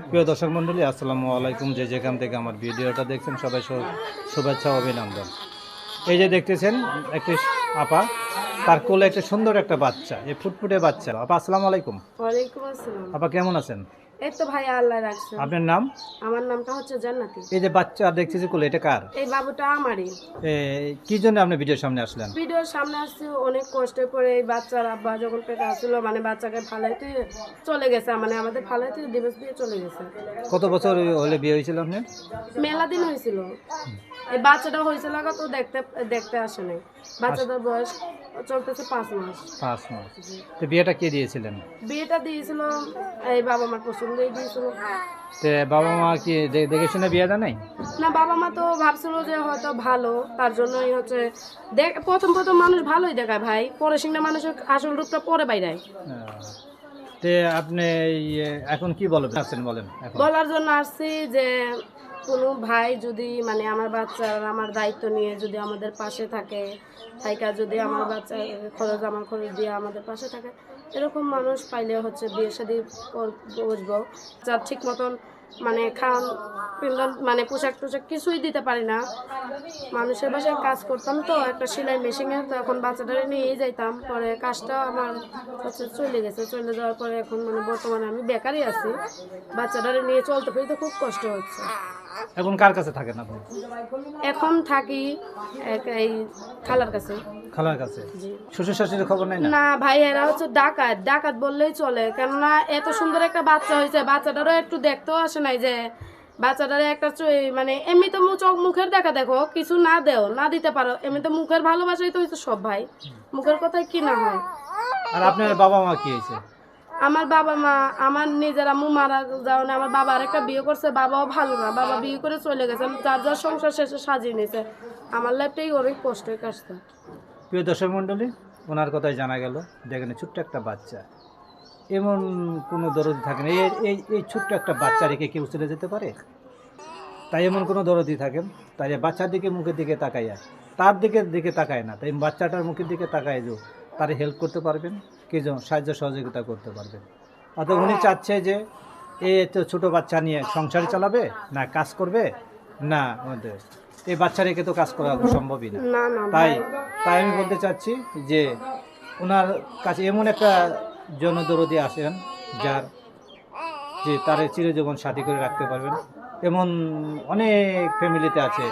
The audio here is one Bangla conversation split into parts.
প্রিয় দর্শক মণ্ডলী, আসসালামু আলাইকুম। যে যেখান থেকে আমার ভিডিওটা দেখছেন সবাই শুভেচ্ছা ও অভিনন্দন। এই যে দেখতেছেন একটি আপা, তার কোলে একটা সুন্দর একটা বাচ্চা, এই ফুটফুটে বাচ্চা। আপা আসসালামু আলাইকুম। ওয়ালাইকুম আসসালাম। আপা কেমন আছেন? এই তো ভাই আল্লাহ রাখছে। আপনার নাম? আমার নামটা হচ্ছে জান্নাতি। এই যে বাচ্চা দেখতেছি কোলে, এটা কার? এই বাবুটা আমারই। কি জন্য আপনি ভিডিওর সামনে আসলেন? ভিডিওর সামনে আসছি অনেক কষ্ট করে। এই বাচ্চার আব্বা যখন পেটে আসছিল, মানে বাচ্চাকে ফালাইতে চলে গেছে, মানে আমাদের ফালাইতে ডিভোর্স দিয়ে চলে গেছে। কত বছর হলে বিয়ে হয়েছিল আপনার? মেলা দিন হয়েছিল। এই বাচ্চাটা হয়েছিল তো দেখতে দেখতে আসে নাই। বাচ্চাটার বয়স চলতেছে 5 মাস। 5 মাস। তো বিয়েটা কে দিয়েছিলেন? বিয়েটা দিয়েছিল এই বাবা মার পছন্দই দিয়েছিল। তো বাবা মা কি দেখে শুনে বিয়ে দেয় নাই? না, বাবা মা তো ভাবছিল যে হয়তো ভালো, তার জন্যই হচ্ছে প্রথম প্রথম মানুষ ভালোই দেখায় ভাই, পরে সিংহ মানুষের আসল রূপটা পরে বাইরে। তে আপনি এখন কি বলবেন বলেন? এখন বলার জন্য আসছি যে কোনো ভাই যদি মানে আমার বাচ্চার আমার দায়িত্ব নিয়ে যদি আমাদের পাশে থাকে, তাইকা যদি আমার বাচ্চার খরচ আমার খরচ দিয়ে আমাদের পাশে থাকে, এরকম মানুষ পাইলে হচ্ছে বিয়ে শাদী বসবো। যার ঠিক মতন মানে খাওয়ান পিন্ডন মানে পোশাক টোশাক কিছুই দিতে পারি না। মানুষের বাসায় কাজ করতাম তো একটা সেলাই মেশিনে, তো এখন বাচ্চাটারে নিয়েই যাইতাম। পরে কাজটা আমার হচ্ছে চলে গেছে, চলে যাওয়ার পরে এখন মানে বর্তমানে আমি বেকারই আছি। বাচ্চাটারে নিয়ে চলতে ফিরতে খুব কষ্ট হচ্ছে। এখন কার কাছে থাকেন আপনি? এখন থাকি এই খালার কাছে। খালার কাছে? শ্বশুর শাশুড়ির খবর নাই? না ভাই, এরা হচ্ছে ডাকাত, ডাকাত বললেই চলে। কেননা এত সুন্দর একটা বাচ্চা হয়েছে, বাচ্চাটারও একটু দেখতেও আসে নাই যে বাচ্চাটারে একটা মানে এমনি তো মুখের দেখা দেখো, কিছু না দেও না দিতে পারো, এমনি তো মুখের ভালোবাসাই তো হইতো সব ভাই, মুখের কথায় কি না হয়। আর আপনার বাবা মা কি হয়েছে? আমার বাবা মা, আমার নিজের আম্মু মারা যাওয়া, আমার বাবা আরেকটা বিয়ে করছে, বাবাও ভালো না, বাবা বিয়ে করে চলে গেছে, যার যার সংসার শেষে সাজিয়ে নিয়েছে। আমার লাইফটাই অনেক কষ্ট কাটছে। প্রিয় দর্শক মণ্ডলী, ওনার কথাই জানা গেল। দেখেন ছোট্ট একটা বাচ্চা, এমন কোনো দরদি থাকে না। এই এই ছোট্ট একটা বাচ্চা রেখে কেউ চলে যেতে পারে? তাই এমন কোনো দরদি থাকেন, তাই বাচ্চার দিকে মুখের দিকে তাকায়, তার দিকে তাকায় না, তাই বাচ্চাটার মুখের দিকে তাকায় যে তার হেল্প করতে পারবেন, কি সাহায্য সহযোগিতা করতে পারবেন। অর্থাৎ উনি চাচ্ছে যে এই তো ছোটো বাচ্চা নিয়ে সংসার চালাবে না, কাজ করবে না, আমাদের এই বাচ্চা রেখে তো কাজ করা সম্ভবই না। তাই তাই আমি বলতে চাচ্ছি যে ওনার কাছে এমন একটা জনদরদি আসেন যার যে তার চিরজীবন সাথী করে রাখতে পারবেন। এমন অনেক ফ্যামিলিতে আছে,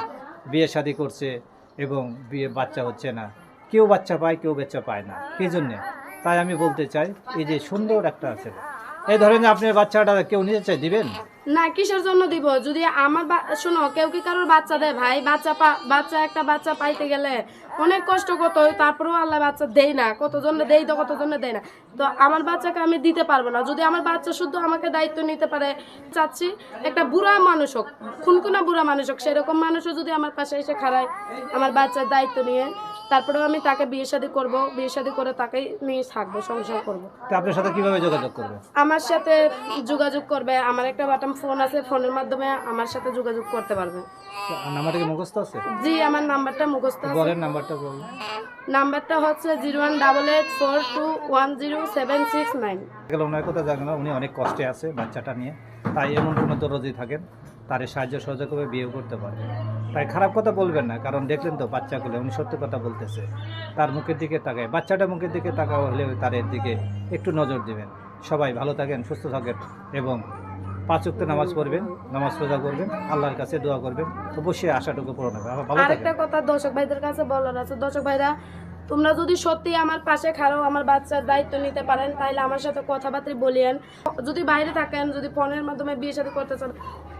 বিয়ে শাদী করছে এবং বিয়ে বাচ্চা হচ্ছে না, কেউ বাচ্চা পায় কেউ বাচ্চা পায় না। কী জন্যে? তাই আমি বলতে চাই এই যে সুন্দর একটা আছে, এই ধরেন আপনার বাচ্চাটা কেউ নিতে চাই, দিবেন না? কিসের জন্য দিব? যদি আমার শোনো, কেউ কি কারোর বাচ্চা দেয় ভাই? বাচ্চা একটা বাচ্চা পাইতে গেলে অনেক কষ্ট করতে হয়, তারপরেও আল্লাহ বাচ্চা দেয় না। কতজন দেয় তো কতজন দেয় না। তো আমার বাচ্চাকে আমি দিতে পারবো না। যদি আমার বাচ্চা শুধু আমাকে দায়িত্ব নিতে পারে, চাচ্ছি একটা বুড়া মানুষ হোক, খুনখুনা বুড়া মানুষ হোক, সেরকম মানুষও যদি আমার পাশে এসে খাড়ায় আমার বাচ্চার দায়িত্ব নিয়ে, তারপরেও আমি তাকে বিয়ে শাদী করবো, বিয়ে শাদী করে তাকে নিয়ে থাকবো, সংসার করবো। তো আপনার সাথে কিভাবে যোগাযোগ করবে? আমার সাথে যোগাযোগ করবে, আমার একটা বাটন ফোন আছে, ফোনের মাধ্যমে আমার সাথে যোগাযোগ করতে পারবে। নাম্বারটা কি মুখস্থ আছে? জি, আমার নাম্বারটা মুখস্থ আছে। বলেন নাম্বারটা বলুন। নাম্বারটা হচ্ছে 01884210769। ওনার কথা জানেন না, উনি অনেক কষ্টে আছে বাচ্চাটা নিয়ে। তাই এমন কোনো দরদি থাকেন, তার সাহায্য সহযোগ করে বিয়েও করতে পারবে। তাই খারাপ কথা বলবেন না, কারণ দেখলেন তো বাচ্চাগুলো, উনি সত্য কথা বলতেছে। তার মুখের দিকে তাকায়, বাচ্চাটা মুখের দিকে তাকাও হলে তার এর দিকে একটু নজর দিবেন। সবাই ভালো থাকেন, সুস্থ থাকেন এবং 5 ওয়াক্ত নামাজ পড়বেন, নামাজ রোজা করবেন, আল্লাহর কাছে দোয়া করবেন, অবশ্যই আশাটুকু পূরণ হবে। ভালো থাকেন। আরেকটা কথা দর্শক ভাইদের কাছে বলার আছে, দর্শক ভাইরা তোমরা যদি সত্যি আমার পাশে খাড়াও, আমার বাচ্চার দায়িত্ব নিতে পারেন, তাহলে আমার সাথে কথাবার্তা বলিয়েন। যদি বাইরে থাকেন, যদি ফোনের মাধ্যমে বিয়ে শাদী করতে চান,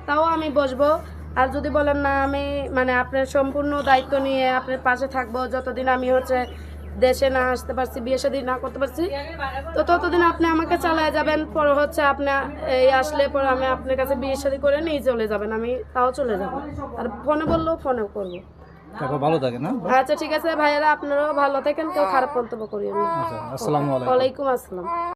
তাও আমি বসবো। আর যদি বলেন না, আমি মানে আপনার সম্পূর্ণ দায়িত্ব নিয়ে আপনার পাশে থাকবো, যতদিন আমি হচ্ছে দেশে না আসতে পারছি, বিয়ে শাদী না করতে পারছি, তো ততদিন আপনি আমাকে চালায় যাবেন। পরে হচ্ছে আপনি এই আসলে পরে আমি আপনার কাছে বিয়ে শাদী করে নিয়ে চলে যাবেন, আমি তাও চলে যাবো। আর ফোনে বললেও ফোনেও করবো। তারপর ভালো থাকেন না? আচ্ছা ঠিক আছে ভাইয়েরা, আপনারাও ভালো থাকেন, কেউ খারাপ মন্তব্য করিয়েন না। আসসালামু আলাইকুম। ওয়ালাইকুম আসসালাম।